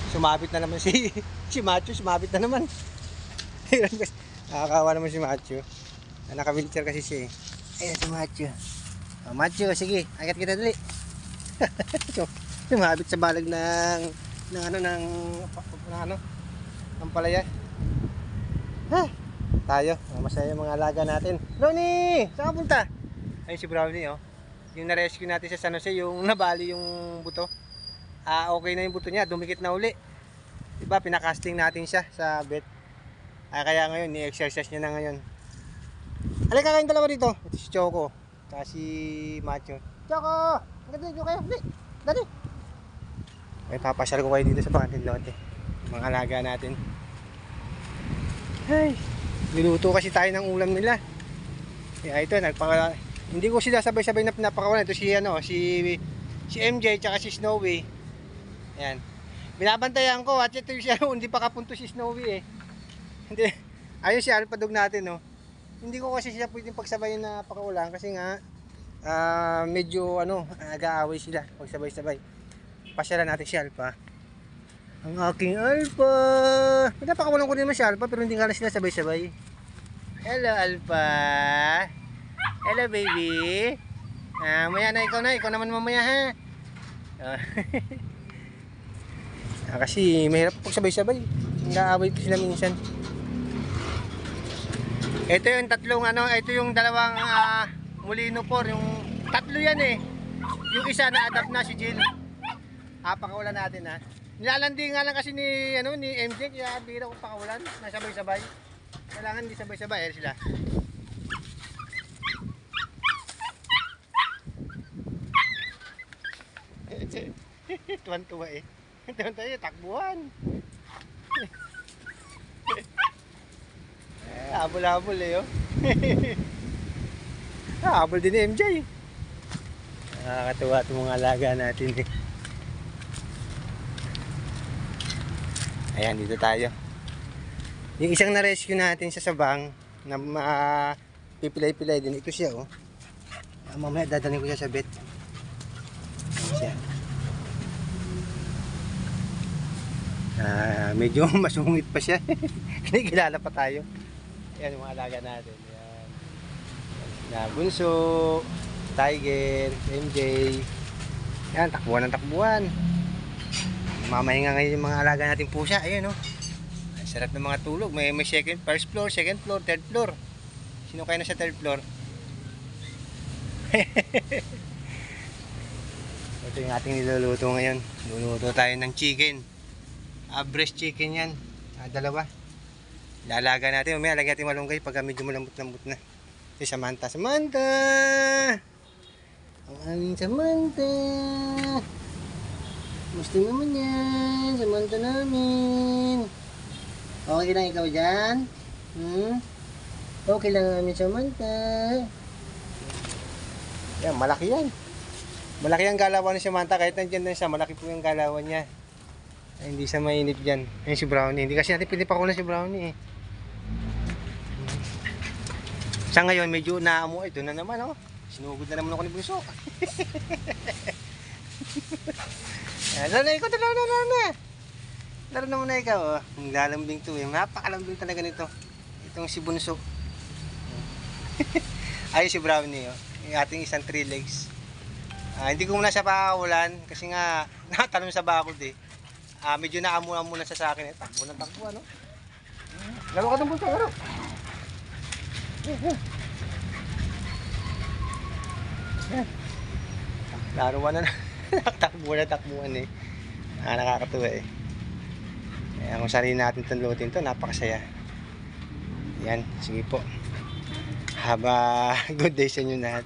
Sumabit na naman si si Macho, sumabit na naman. Nakakawa naman si Macho. Naka-wheelchair kasi siya eh. Ayan si Macho. Oh, Macho, sige, akyat kita dali. Sumabit sa balag ng ano ng palaya. Ha, tayo, masaya yung mga alaga natin. Brownie, saan ka punta? Ayun si Brownie oh. Yung na-rescue natin sa San Jose, yung nabali yung buto. Okay na yung buto niya, dumikit na uli. Diba, pinakasting natin siya sa vet. Kaya ngayon, ni-exercise niya na ngayon. Halika kayong dalawa dito. Ito si Choco, saka si Macho. Choco! Hanggang dito kayo, dali! Ay, papasyal ko kayo dito sa pangating lote. Mga alaga natin. Ay, niluto kasi tayo ng ulam nila. Ito, hindi ko sila sabay-sabay na pinapakawalan. Ito si, si MJ tsaka si Snowy. Ayan. Binabantayan ko at ito siya, hindi pa kapunto si Snowy eh. Hindi. Ayun si Alpha Dog natin no. Hindi ko kasi sila pwedeng pagsabayin na pakawalan kasi nga medyo nag-aaway sila pag sabay-sabay. Pasyalan natin si Alpha. Ang aking Alpha. Pinapakawalan ko naman si Alpha pero hindi nga sila sabay-sabay. Hello Alpha. Hello baby. Maya na ikaw naman mamaya ha. Kasi mahirap pag sabay-sabay. Nag-aaway sila minsan. Ito yung tatlong ito yung dalawang Molino 4, yung tatlo yan eh. Yung isa na adapt na si Jill. Pakawalan natin ha. Nilalandi nga lang kasi ni MJ kaya bira ko pakawalan, nasabay-sabay. Kailangan hindi sabay-sabay sila. Tuwan-tuwa eh. Tuwan-tuwa takbuhan. Habol-habol eh oh. Habol din ni MJ. Nakakatuwa itong mga alaga natin eh. Ayan, dito tayo. Yung isang na-rescue natin sa Sabang na pipilay-pilay din. Ito siya oh. Mamaya dadalhin ko siya sa vet. Ayan siya. Medyo masungit pa siya. Hindi kilala pa tayo. Ayan yung mga alaga natin. Ayan. Na Bunso, Tiger, MJ. Ayan, takbuhan ng takbuhan. Mamahinga ngayon yung mga alaga natin pusa. Ayan o. Sarap ng mga tulog. May first floor, second floor, third floor. Sino kayo na sa third floor? Ito yung ating niluluto ngayon. Luluto tayo ng chicken. Breast chicken yan. Dalawa. Lalaga natin. Umaya lagyan natin malunggay pag medyo malambot-lambot na. Si Samantha. Samantha! Ang aming Samantha! Gusto naman yan. Samantha namin. Okay lang ikaw dyan? Okay lang namin Samantha. Yan, malaki yan. Malaki ang galawan ni Samantha. Kahit nandiyan na siya, malaki po yung galawan niya. Ay, hindi siya mainip dyan. Ayun si Brownie. Hindi kasi natin pinipakulan si Brownie eh. Sa ngayon, medyo naamo. Ito na naman oh. Sinugod na naman ako ni Bunso. Laro na ikaw, laro na. Laro na muna ikaw oh. Ang lalambing to eh. Napakalambing talaga nito. Itong si Bunso. Ayun si Brownie oh. Yung ating isang 3 legs. Hindi ko muna siya pakawalan kasi nga natanong sa bakod eh. Medyo naamo-amo na siya sa akin eh. Takbo na takbo ano. Laro ka ng Bunso, laro. Laruan na. Takbuhan eh. Nakakatuwa eh. Kaya kung sarili natin itong lutin to, napakasaya. Yan, sige po. Good day sa inyo lahat.